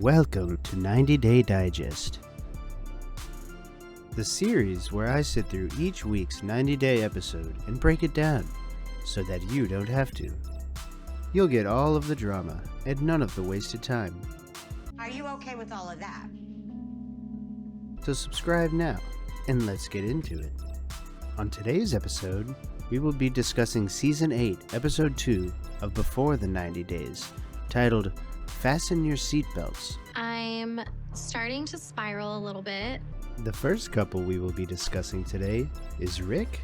Welcome to 90 Day Digest, the series where I sit through each week's 90-day episode and break it down so that you don't have to. You'll get all of the drama and none of the wasted time. Are you okay with all of that? So subscribe now and let's get into it. On today's episode, we will be discussing Season 8, Episode 2 of Before the 90 Days, titled Fasten Your Seatbelts. I'm starting to spiral a little bit. The first couple we will be discussing today is Rick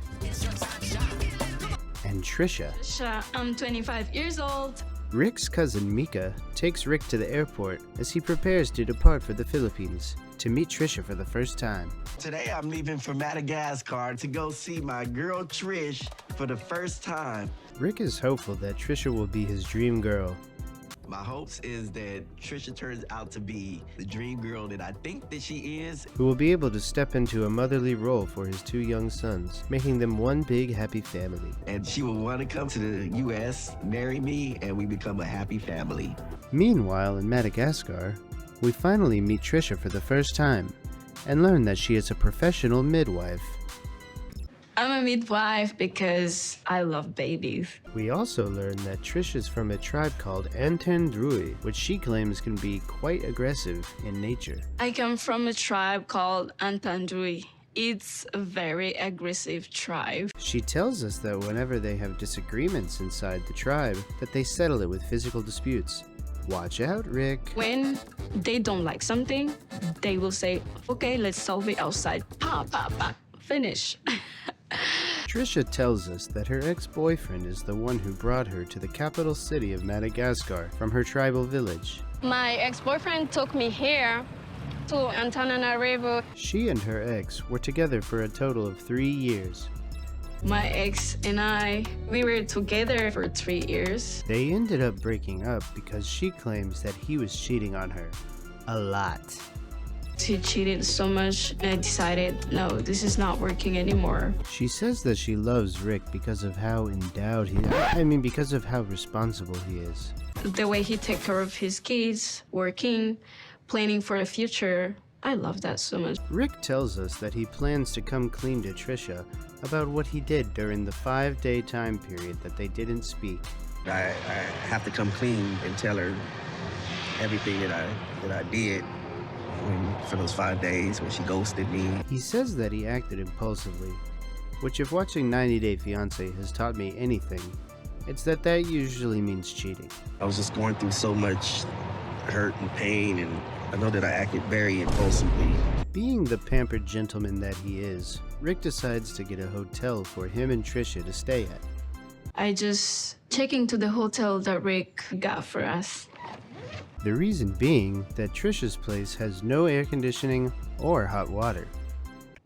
and Trisha. Trisha, I'm 25 years old. Rick's cousin Mika takes Rick to the airport as he prepares to depart for the Philippines to meet Trisha for the first time. Today I'm leaving for Madagascar to go see my girl Trish for the first time. Rick is hopeful that Trisha will be his dream girl. My hopes is that Trisha turns out to be the dream girl that I think that she is. Who will be able to step into a motherly role for his two young sons, making them one big happy family. And she will want to come to the U.S., marry me, and we become a happy family. Meanwhile, in Madagascar, we finally meet Trisha for the first time and learn that she is a professional midwife. I'm a midwife because I love babies. We also learn that Trish is from a tribe called Antandrui, which she claims can be quite aggressive in nature. I come from a tribe called Antandui. It's a very aggressive tribe. She tells us that whenever they have disagreements inside the tribe, that they settle it with physical disputes. Watch out, Rick. When they don't like something, they will say, okay, let's solve it outside. Pa, pa, pa. Finish. Trisha tells us that her ex-boyfriend is the one who brought her to the capital city of Madagascar from her tribal village. My ex-boyfriend took me here to Antananarivo. She and her ex were together for a total of 3 years. My ex and we were together for 3 years. They ended up breaking up because she claims that he was cheating on her. A lot. She cheated so much, and I decided, no, this is not working anymore. She says that she loves Rick because of how endowed because of how responsible he is. The way he takes care of his kids, working, planning for the future, I love that so much. Rick tells us that he plans to come clean to Trisha about what he did during the 5-day time period that they didn't speak. I have to come clean and tell her everything that I did for those 5 days when she ghosted me. He says that he acted impulsively, which if watching 90 Day Fiance has taught me anything, it's that usually means cheating. I was just going through so much hurt and pain, and I know that I acted very impulsively. Being the pampered gentleman that he is, Rick decides to get a hotel for him and Trisha to stay at. I just check into the hotel that Rick got for us. The reason being that Trisha's place has no air conditioning or hot water.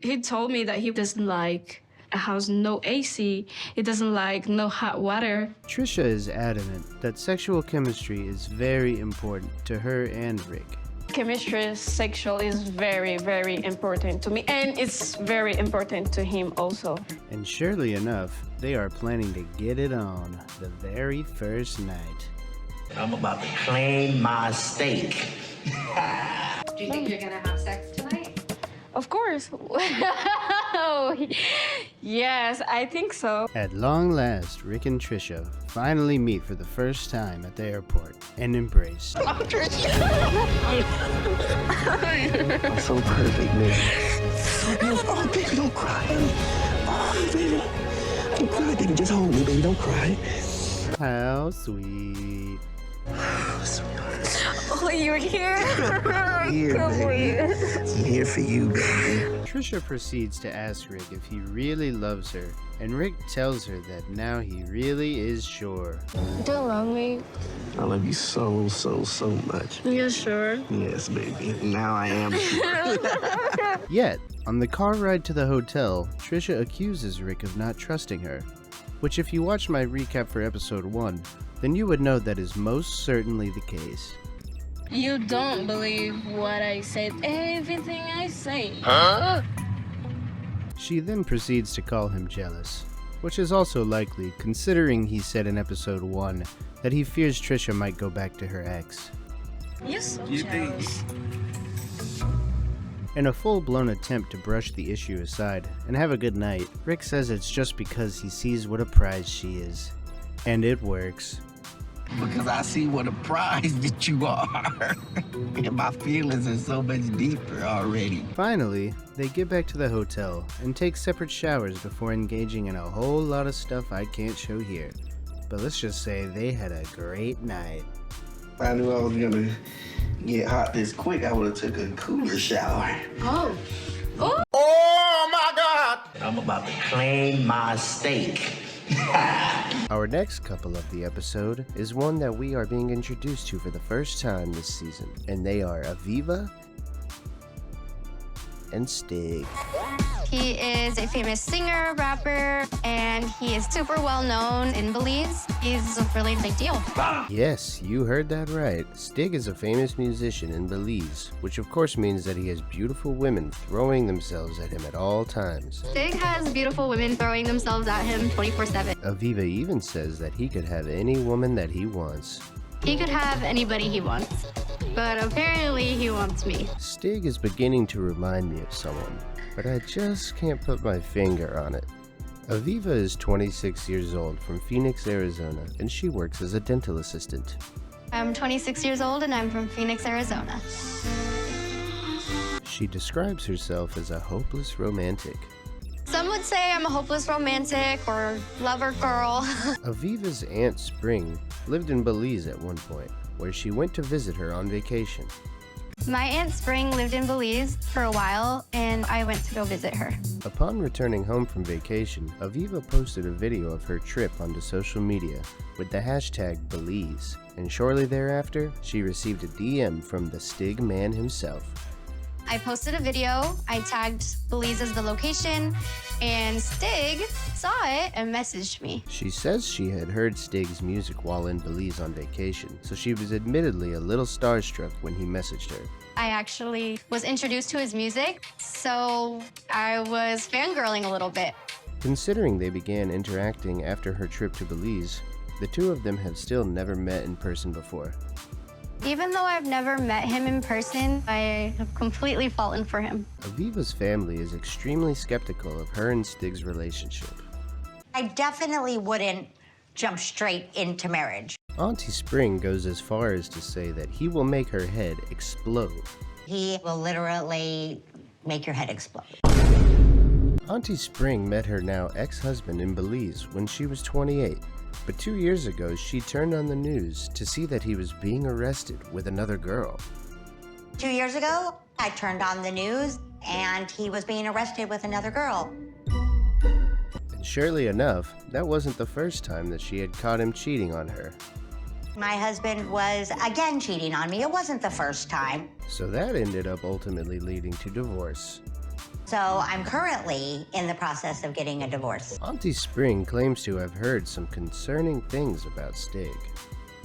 He told me that he doesn't like a house no AC, he doesn't like no hot water. Trisha is adamant that sexual chemistry is very important to her and Rick. Chemistry, sexual is very, very important to me, and it's very important to him also. And surely enough, they are planning to get it on the very first night. I'm about to claim my steak. Do you think you're gonna have sex tonight? Of course. Yes, I think so. At long last, Rick and Trisha finally meet for the first time at the airport and embrace. I'm so perfect, man. So beautiful. Oh, baby, don't cry. Oh, baby. Don't cry, baby. Just hold me, baby. Don't cry. How sweet. Oh, you're here. I'm here, baby. I'm here for you, baby. Trisha proceeds to ask Rick if he really loves her, and Rick tells her that now he really is sure. Do you love me? I love you so, so, so much. You sure? Yes, baby. Now I am sure. Yet, on the car ride to the hotel, Trisha accuses Rick of not trusting her, which if you watch my recap for episode 1, then you would know that is most certainly the case. You don't believe what I said, everything I say. She then proceeds to call him jealous, which is also likely considering he said in episode 1 that he fears Trisha might go back to her ex. You think? In a full-blown attempt to brush the issue aside and have a good night, Rick says it's just because he sees what a prize she is. And it works. Because I see what a prize that you are. And my feelings are so much deeper already. Finally, they get back to the hotel and take separate showers before engaging in a whole lot of stuff I can't show here. But let's just say they had a great night. If I knew I was gonna get hot this quick, I would've took a cooler shower. Oh. Oh my God! I'm about to claim my steak. Our next couple of the episode is one that we are being introduced to for the first time this season, and they are Aviva and Stig. He is a famous singer, rapper, and he is super well known in Belize. He's a really big deal. Yes, you heard that right. Stig is a famous musician in Belize, which of course means that he has beautiful women throwing themselves at him at all times. Stig has beautiful women throwing themselves at him 24/7. Aviva even says that he could have any woman that he wants. He could have anybody he wants, but apparently he wants me. Stig is beginning to remind me of someone, but I just can't put my finger on it. Aviva is 26 years old from Phoenix, Arizona, and she works as a dental assistant. I'm 26 years old and I'm from Phoenix, Arizona. She describes herself as a hopeless romantic. Some would say I'm a hopeless romantic or lover girl. Aviva's Aunt Spring lived in Belize at one point, where she went to visit her on vacation. My Aunt Spring lived in Belize for a while, and I went to go visit her. Upon returning home from vacation, Aviva posted a video of her trip onto social media with the hashtag Belize, and shortly thereafter, she received a DM from the Stig man himself. I posted a video, I tagged Belize as the location, and Stig saw it and messaged me. She says she had heard Stig's music while in Belize on vacation, so she was admittedly a little starstruck when he messaged her. I actually was introduced to his music, so I was fangirling a little bit. Considering they began interacting after her trip to Belize, the two of them have still never met in person before. Even though I've never met him in person, I have completely fallen for him. Aviva's family is extremely skeptical of her and Stig's relationship. I definitely wouldn't jump straight into marriage. Auntie Spring goes as far as to say that he will make her head explode. He will literally make your head explode. Auntie Spring met her now ex-husband in Belize when she was 28. But 2 years ago, she turned on the news to see that he was being arrested with another girl. 2 years ago, I turned on the news and he was being arrested with another girl. And surely enough, that wasn't the first time that she had caught him cheating on her. My husband was again cheating on me. It wasn't the first time. So that ended up ultimately leading to divorce. So I'm currently in the process of getting a divorce. Auntie Spring claims to have heard some concerning things about Stig.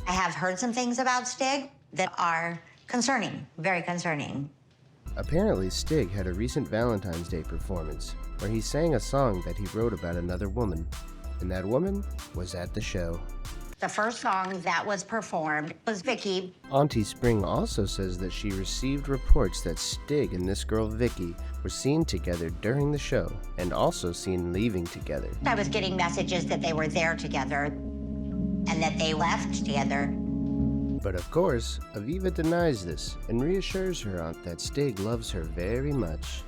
I have heard some things about Stig that are concerning, very concerning. Apparently, Stig had a recent Valentine's Day performance where he sang a song that he wrote about another woman, and that woman was at the show. The first song that was performed was Vicky. Auntie Spring also says that she received reports that Stig and this girl Vicky were seen together during the show and also seen leaving together. I was getting messages that they were there together and that they left together. But of course, Aviva denies this and reassures her aunt that Stig loves her very much.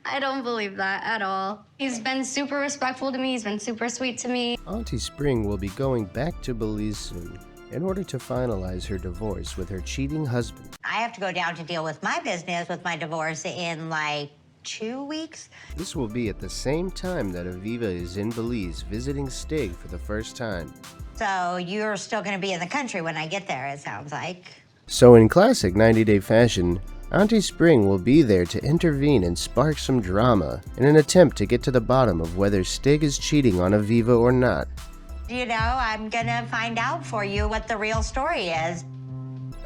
I don't believe that at all. He's been super respectful to me. He's been super sweet to me. Auntie Spring will be going back to Belize soon in order to finalize her divorce with her cheating husband. I have to go down to deal with my business with my divorce in like 2 weeks. This will be at the same time that Aviva is in Belize visiting Stig for the first time. So you're still going to be in the country when I get there, it sounds like. So in classic 90-day fashion, Auntie Spring will be there to intervene and spark some drama in an attempt to get to the bottom of whether Stig is cheating on Aviva or not. You know, I'm going to find out for you what the real story is.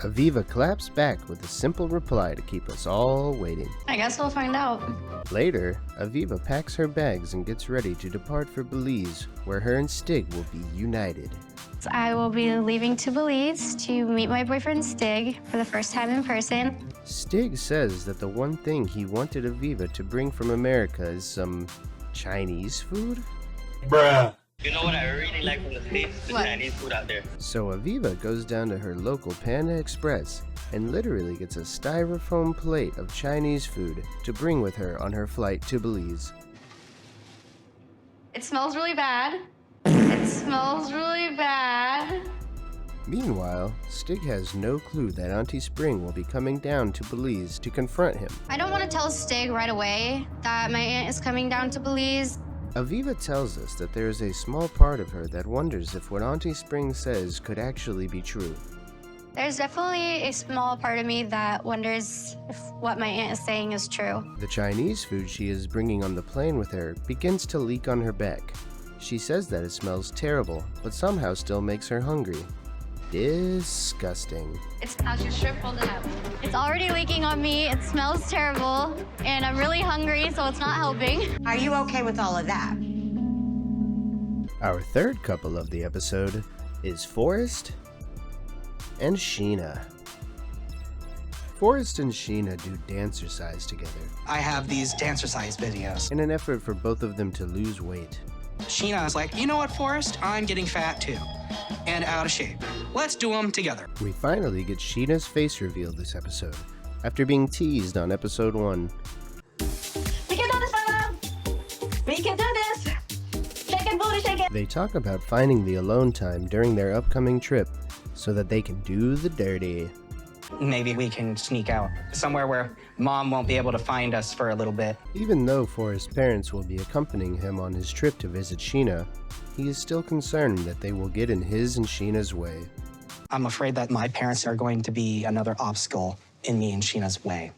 Aviva claps back with a simple reply to keep us all waiting. I guess we'll find out. Later, Aviva packs her bags and gets ready to depart for Belize, where her and Stig will be united. I will be leaving to Belize to meet my boyfriend Stig for the first time in person. Stig says that the one thing he wanted Aviva to bring from America is some Chinese food? Bruh. You know what I really like from the States? The What? Chinese food out there. So Aviva goes down to her local Panda Express and literally gets a styrofoam plate of Chinese food to bring with her on her flight to Belize. It smells really bad. It smells really bad. Meanwhile, Stig has no clue that Auntie Spring will be coming down to Belize to confront him. I don't want to tell Stig right away that my aunt is coming down to Belize. Aviva tells us that there is a small part of her that wonders if what Auntie Spring says could actually be true. There's definitely a small part of me that wonders if what my aunt is saying is true. The Chinese food she is bringing on the plane with her begins to leak on her back. She says that it smells terrible, but somehow still makes her hungry. Disgusting. How's your strip holding up? It's already leaking on me. It smells terrible, and I'm really hungry, so it's not helping. Are you okay with all of that? Our third couple of the episode is Forrest and Sheena. Forrest and Sheena do dancercise together I have these dancercise videos. in an effort for both of them to lose weight. Sheena is like, you know what, Forrest? I'm getting fat too. And out of shape. Let's do them together. We finally get Sheena's face revealed this episode, after being teased on episode 1. We can do this, Mama! We can do this! Shake it, booty, shake it! They talk about finding the alone time during their upcoming trip so that they can do the dirty. Maybe we can sneak out somewhere where Mom won't be able to find us for a little bit. Even though Forrest's parents will be accompanying him on his trip to visit Sheena, he is still concerned that they will get in his and Sheena's way. I'm afraid that my parents are going to be another obstacle in me and Sheena's way.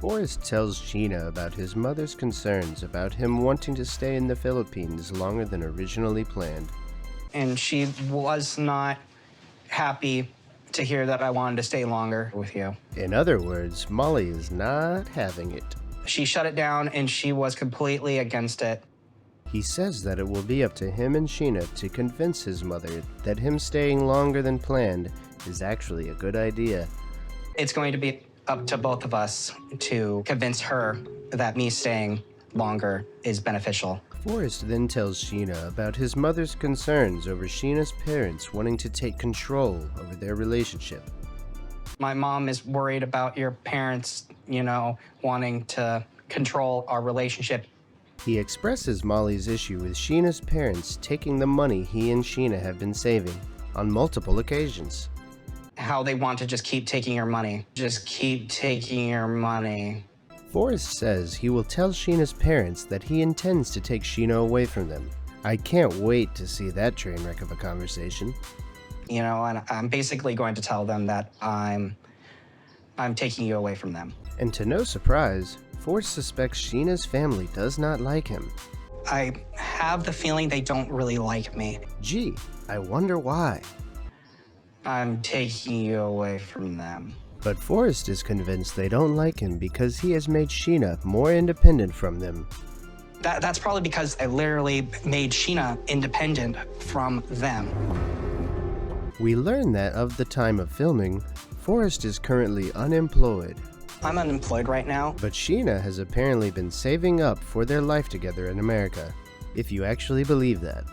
Forrest tells Sheena about his mother's concerns about him wanting to stay in the Philippines longer than originally planned. And she was not happy to hear that I wanted to stay longer with you. In other words, Molly is not having it. She shut it down and she was completely against it. He says that it will be up to him and Sheena to convince his mother that him staying longer than planned is actually a good idea. It's going to be up to both of us to convince her that me staying longer is beneficial. Forrest then tells Sheena about his mother's concerns over Sheena's parents wanting to take control over their relationship. My mom is worried about your parents, wanting to control our relationship. He expresses Molly's issue with Sheena's parents taking the money he and Sheena have been saving on multiple occasions. How they want to just keep taking your money. Just keep taking your money. Forrest says he will tell Sheena's parents that he intends to take Sheena away from them. I can't wait to see that train wreck of a conversation. And I'm basically going to tell them that I'm taking you away from them. And to no surprise, Forrest suspects Sheena's family does not like him. I have the feeling they don't really like me. Gee, I wonder why. I'm taking you away from them. But Forrest is convinced they don't like him because he has made Sheena more independent from them. That's probably because I literally made Sheena independent from them. We learn that of the time of filming, Forrest is currently unemployed. I'm unemployed right now. But Sheena has apparently been saving up for their life together in America, if you actually believe that.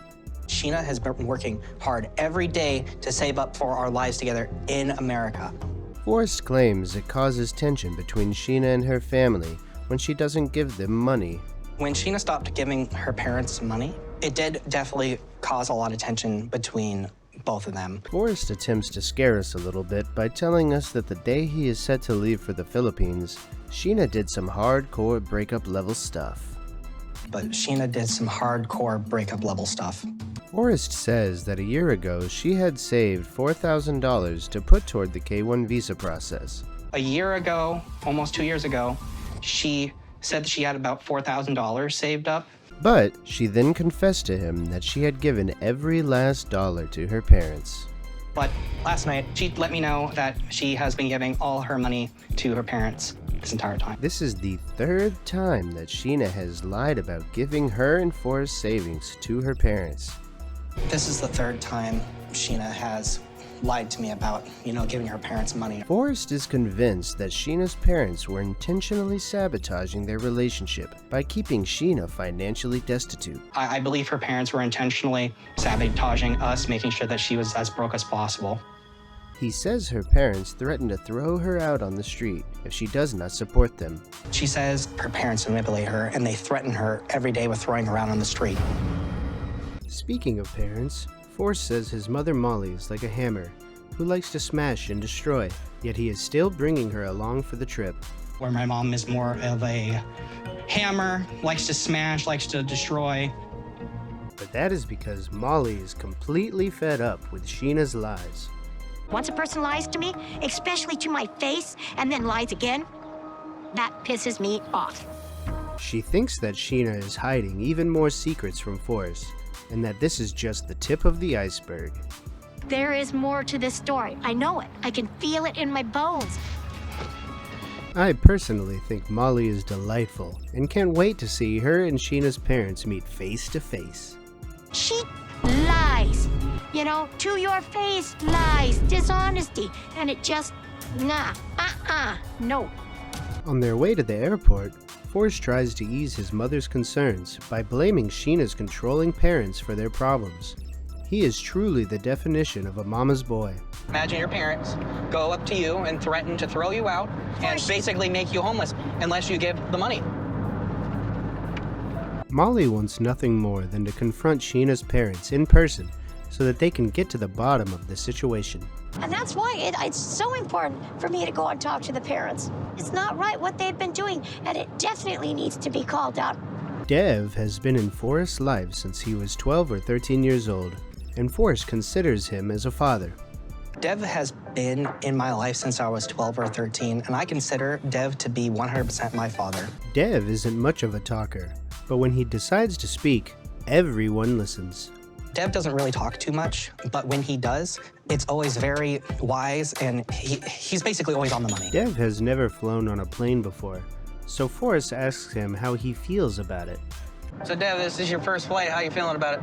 Sheena has been working hard every day to save up for our lives together in America. Forrest claims it causes tension between Sheena and her family when she doesn't give them money. When Sheena stopped giving her parents money, it did definitely cause a lot of tension between both of them. Forrest attempts to scare us a little bit by telling us that the day he is set to leave for the Philippines, Sheena did some hardcore breakup level stuff. But Sheena did some hardcore breakup level stuff. Forrest says that a year ago she had saved $4,000 to put toward the K-1 visa process. A year ago, almost 2 years ago, she said that she had about $4,000 saved up. But she then confessed to him that she had given every last dollar to her parents. But last night, she let me know that she has been giving all her money to her parents this entire time. This is the third time that Sheena has lied about giving her and Forrest's savings to her parents. This is the third time Sheena has lied to me about, giving her parents money. Forrest is convinced that Sheena's parents were intentionally sabotaging their relationship by keeping Sheena financially destitute. I believe her parents were intentionally sabotaging us, making sure that she was as broke as possible. He says her parents threaten to throw her out on the street if she does not support them. She says her parents manipulate her and they threaten her every day with throwing her out on the street. Speaking of parents, Forrest says his mother Molly is like a hammer who likes to smash and destroy, yet he is still bringing her along for the trip. Where my mom is more of a hammer, likes to smash, likes to destroy. But that is because Molly is completely fed up with Sheena's lies. Once a person lies to me, especially to my face, and then lies again, that pisses me off. She thinks that Sheena is hiding even more secrets from Forrest, and that this is just the tip of the iceberg. There is more to this story. I know it. I can feel it in my bones. I personally think Molly is delightful and can't wait to see her and Sheena's parents meet face to face. She lies. To your face, lies, dishonesty, and it just, no. On their way to the airport, Forrest tries to ease his mother's concerns by blaming Sheena's controlling parents for their problems. He is truly the definition of a mama's boy. Imagine your parents go up to you and threaten to throw you out and basically make you homeless unless you give the money. Molly wants nothing more than to confront Sheena's parents in person so that they can get to the bottom of the situation. And that's why it's so important for me to go and talk to the parents. It's not right what they've been doing, and it definitely needs to be called out. Dev has been in Forrest's life since he was 12 or 13 years old, and Forrest considers him as a father. Dev has been in my life since I was 12 or 13, and I consider Dev to be 100% my father. Dev isn't much of a talker, but when he decides to speak, everyone listens. Dev doesn't really talk too much, but when he does, it's always very wise, and he's basically always on the money. Dev has never flown on a plane before, so Forrest asks him how he feels about it. So Dev, this is your first flight. How you feeling about it?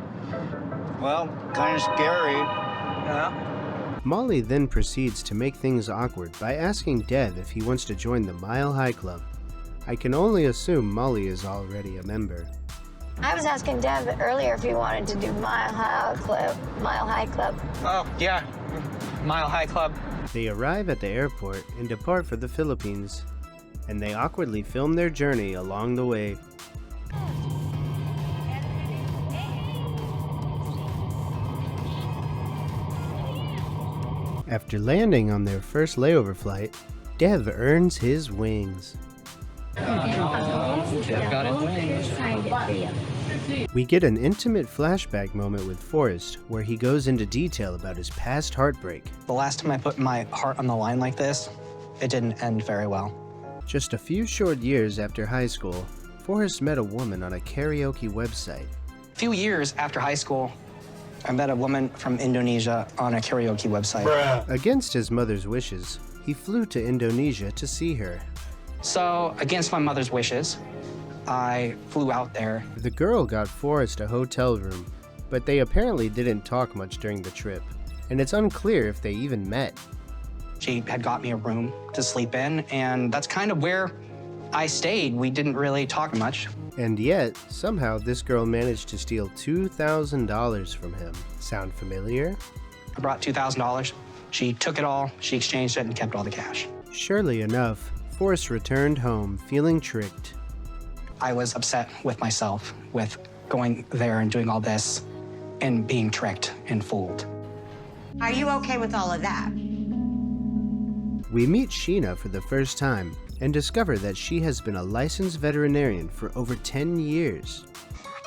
Well, kind of scary. Yeah. Molly then proceeds to make things awkward by asking Dev if he wants to join the Mile High Club. I can only assume Molly is already a member. I was asking Dev earlier if he wanted to do Mile High Club. Oh, yeah. Mile High Club. They arrive at the airport and depart for the Philippines, and they awkwardly film their journey along the way. After landing on their first layover flight, Dev earns his wings. We get an intimate flashback moment with Forrest where he goes into detail about his past heartbreak. The last time I put my heart on the line like this, it didn't end very well. Just a few short years after high school, Forrest met a woman on a karaoke website. A few years after high school, I met a woman from Indonesia on a karaoke website. Against his mother's wishes, he flew to Indonesia to see her. So, against my mother's wishes, I flew out there. The girl got Forrest a hotel room, but they apparently didn't talk much during the trip, and it's unclear if they even met. She had got me a room to sleep in, and that's kind of where I stayed. We didn't really talk much. And yet, somehow this girl managed to steal $2,000 from him. Sound familiar? I brought $2,000. She took it all, she exchanged it, and kept all the cash. Surely enough, Forrest returned home feeling tricked. I was upset with myself with going there and doing all this and being tricked and fooled. Are you okay with all of that? We meet Sheena for the first time and discover that she has been a licensed veterinarian for over 10 years.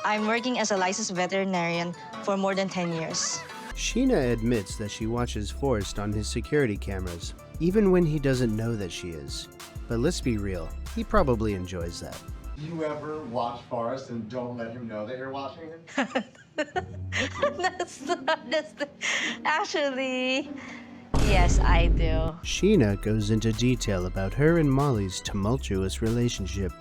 I'm working as a licensed veterinarian for more than 10 years. Sheena admits that she watches Forrest on his security cameras, even when he doesn't know that she is. But let's be real, he probably enjoys that. Do you ever watch Forrest and don't let him know that you're watching him? Actually, yes, I do. Sheena goes into detail about her and Molly's tumultuous relationship.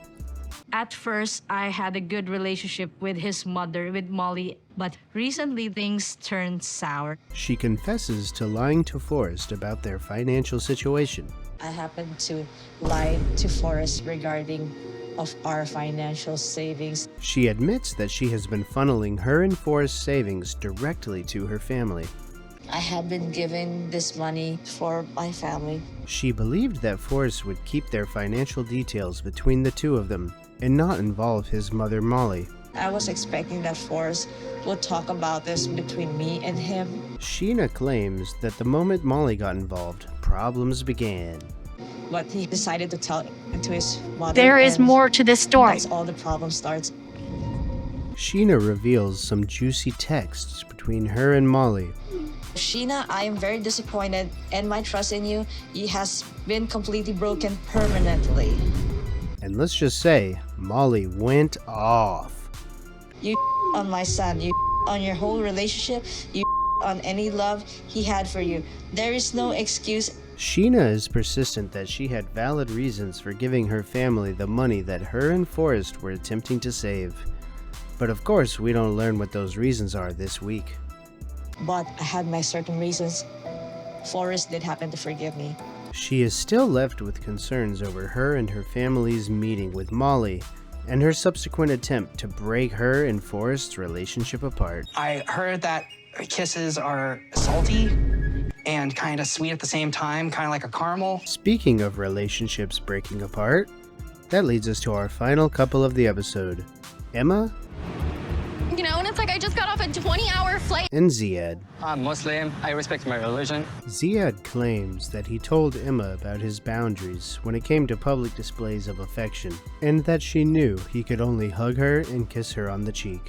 At first, I had a good relationship with his mother, with Molly, but recently things turned sour. She confesses to lying to Forrest about their financial situation. I happened to lie to Forrest regarding of our financial savings. She admits that she has been funneling her and Forrest's savings directly to her family. I had been giving this money for my family. She believed that Forrest would keep their financial details between the two of them and not involve his mother, Molly. I was expecting that Forrest would talk about this between me and him. Sheena claims that the moment Molly got involved, problems began. But he decided to tell it to his mother. There is more to this story. That's all the problem starts. Sheena reveals some juicy texts between her and Molly. Sheena, I am very disappointed, and my trust in you has been completely broken permanently. And let's just say, Molly went off. You on my son, you on your whole relationship, you on any love he had for you. There is no excuse. Sheena is persistent that she had valid reasons for giving her family the money that her and Forrest were attempting to save. But of course, we don't learn what those reasons are this week. But I had my certain reasons. Forrest did happen to forgive me. She is still left with concerns over her and her family's meeting with Molly and her subsequent attempt to break her and Forrest's relationship apart. I heard that kisses are salty and kind of sweet at the same time, kind of like a caramel. Speaking of relationships breaking apart, that leads us to our final couple of the episode, Emma. You know, and it's like I just got off a 20-hour flight. And Zead. I'm Muslim. I respect my religion. Zead claims that he told Emma about his boundaries when it came to public displays of affection, and that she knew he could only hug her and kiss her on the cheek.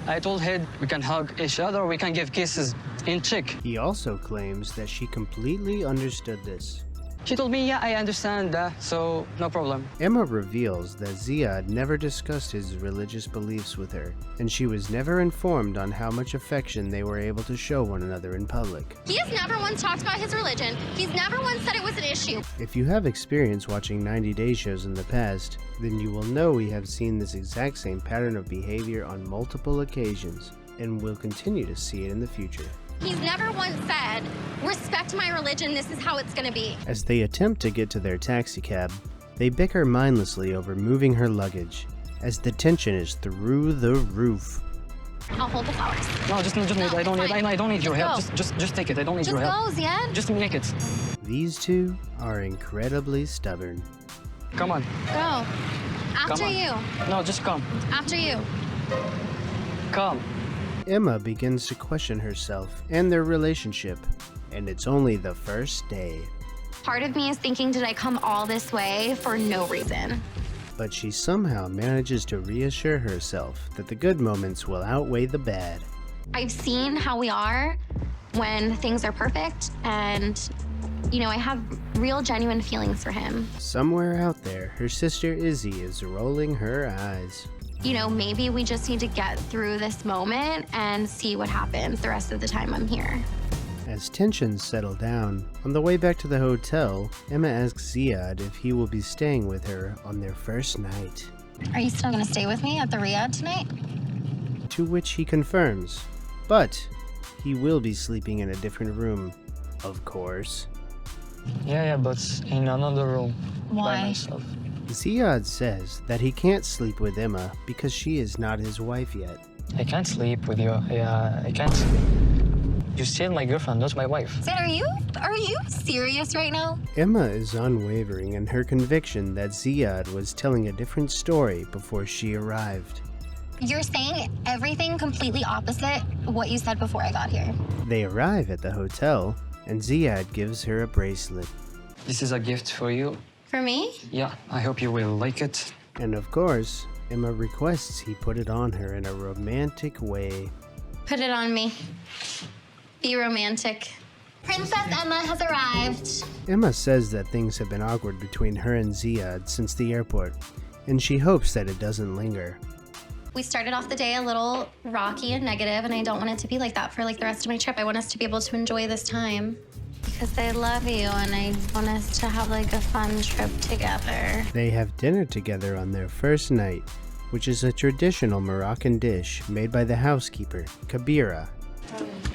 I told him we can hug each other, we can give kisses in cheek. He also claims that she completely understood this. She told me, yeah, I understand that, so no problem. Emma reveals that Zead never discussed his religious beliefs with her, and she was never informed on how much affection they were able to show one another in public. He has never once talked about his religion. He's never once said it was an issue. If you have experience watching 90 Day shows in the past, then you will know we have seen this exact same pattern of behavior on multiple occasions, and will continue to see it in the future. He's never once said, respect my religion, this is how it's gonna be. As they attempt to get to their taxi cab, they bicker mindlessly over moving her luggage, as the tension is through the roof. I'll hold the flowers. No, just I don't need your help. Just take it. I don't need your help. Just go, Zead. Just make it. These two are incredibly stubborn. Come on. Go. After Come on. you. No, just come. After you. Come. Emma begins to question herself and their relationship, and it's only the first day. Part of me is thinking, did I come all this way for no reason? But she somehow manages to reassure herself that the good moments will outweigh the bad. I've seen how we are when things are perfect, and, you know, I have real, genuine feelings for him. Somewhere out there, her sister Izzy is rolling her eyes. You know, maybe we just need to get through this moment and see what happens the rest of the time I'm here. As tensions settle down, on the way back to the hotel, Emma asks Zead if he will be staying with her on their first night. Are you still gonna stay with me at the Riyadh tonight? To which he confirms, but he will be sleeping in a different room, of course. Yeah, but in another room. Why? By myself. Zead says that he can't sleep with Emma because she is not his wife yet. I can't sleep with you. I can't. You're still my girlfriend, not my wife. Zead, are you serious right now? Emma is unwavering in her conviction that Zead was telling a different story before she arrived. You're saying everything completely opposite what you said before I got here. They arrive at the hotel, and Zead gives her a bracelet. This is a gift for you. For me? Yeah, I hope you will like it. And of course, Emma requests he put it on her in a romantic way. Put it on me. Be romantic. Princess Emma has arrived. Emma says that things have been awkward between her and Zead since the airport, and she hopes that it doesn't linger. We started off the day a little rocky and negative, and I don't want it to be like that for like the rest of my trip. I want us to be able to enjoy this time. because I love you and I want us to have like a fun trip together. They have dinner together on their first night, which is a traditional Moroccan dish made by the housekeeper, Kabira.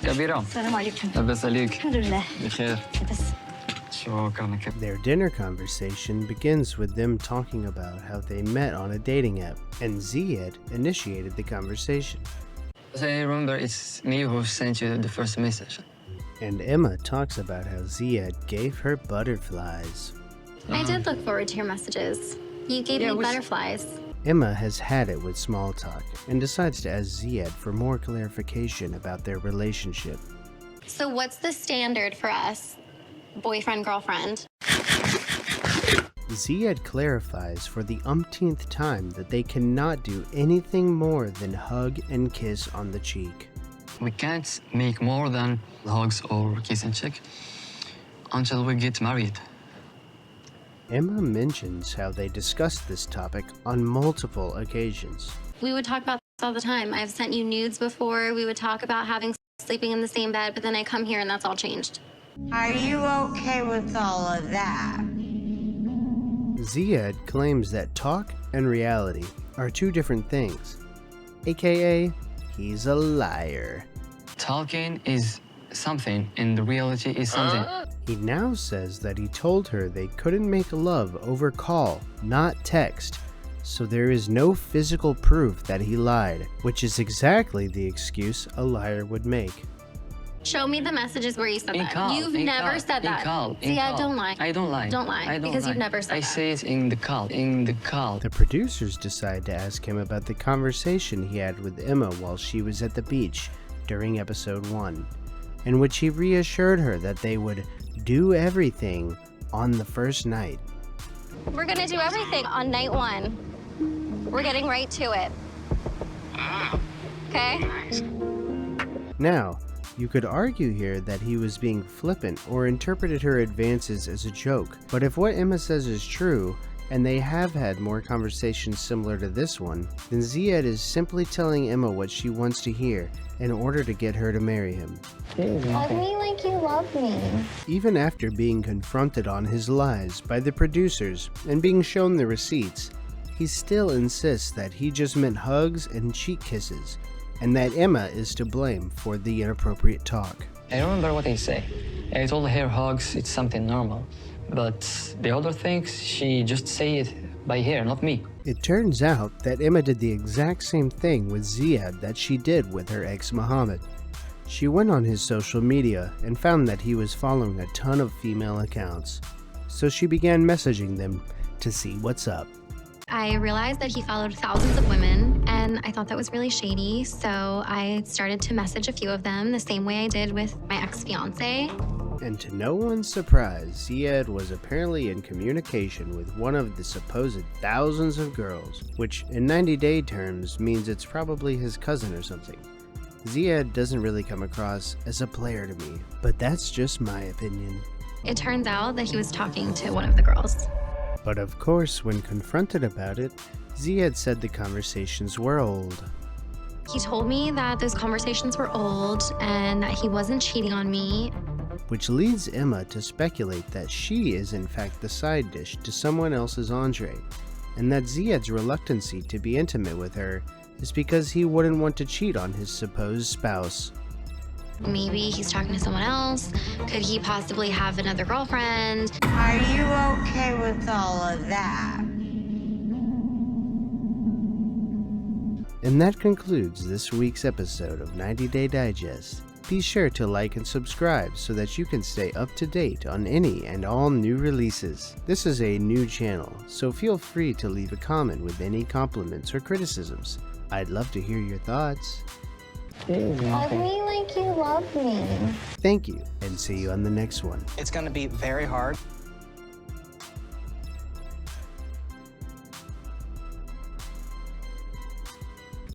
كبيرة. السلام عليكم. لاباس عليك؟ الحمد لله. بخير. لاباس. شكرا. Their dinner conversation begins with them talking about how they met on a dating app, and Zead initiated the conversation. I remember it's me who sent you the first message. And Emma talks about how Zead gave her butterflies. I did look forward to your messages. You gave me butterflies. Emma has had it with small talk and decides to ask Zead for more clarification about their relationship. So what's the standard for us? Boyfriend, girlfriend? Zead clarifies for the umpteenth time that they cannot do anything more than hug and kiss on the cheek. We can't make more than hugs or kiss and cheek until we get married. Emma mentions how they discussed this topic on multiple occasions. We would talk about this all the time. I've sent you nudes before. We would talk about sleeping in the same bed, but then I come here and that's all changed. Are you okay with all of that? Zead claims that talk and reality are two different things, aka he's a liar. Talking is something and the reality is something. He now says that he told her they couldn't make love over call, not text, so there is no physical proof that he lied, which is exactly the excuse a liar would make. Show me the messages where you said that. Call, You've never said that. See, I don't lie. I don't lie. Don't lie, because you've never said that. I say it in the call. The producers decide to ask him about the conversation he had with Emma while she was at the beach during episode 1, in which he reassured her that they would do everything on the first night. We're gonna do everything on night 1. We're getting right to it. Okay? Now, you could argue here that he was being flippant or interpreted her advances as a joke, but if what Emma says is true, and they have had more conversations similar to this one, then Zead is simply telling Emma what she wants to hear in order to get her to marry him. Love me like you love me. Even after being confronted on his lies by the producers and being shown the receipts, he still insists that he just meant hugs and cheek kisses, and that Emma is to blame for the inappropriate talk. I remember what I say. I told her hugs, it's something normal. But the other things, she just say it by her, not me. It turns out that Emma did the exact same thing with Zead that she did with her ex Muhammad. She went on his social media and found that he was following a ton of female accounts. So she began messaging them to see what's up. I realized that he followed thousands of women, and I thought that was really shady, so I started to message a few of them the same way I did with my ex-fiance. And to no one's surprise, Zead was apparently in communication with one of the supposed thousands of girls, which in 90-day terms means it's probably his cousin or something. Zead doesn't really come across as a player to me, but that's just my opinion. It turns out that he was talking to one of the girls. But of course, when confronted about it, Zead said the conversations were old. He told me that those conversations were old and that he wasn't cheating on me. Which leads Emma to speculate that she is in fact the side dish to someone else's entree, and that Zead's reluctancy to be intimate with her is because he wouldn't want to cheat on his supposed spouse. Maybe he's talking to someone else. Could he possibly have another girlfriend? Are you okay with all of that? And that concludes this week's episode of 90 Day Digest. Be sure to like and subscribe so that you can stay up to date on any and all new releases. This is a new channel, so feel free to leave a comment with any compliments or criticisms. I'd love to hear your thoughts. Love me like you love me. Thank you, and see you on the next one. It's going to be very hard.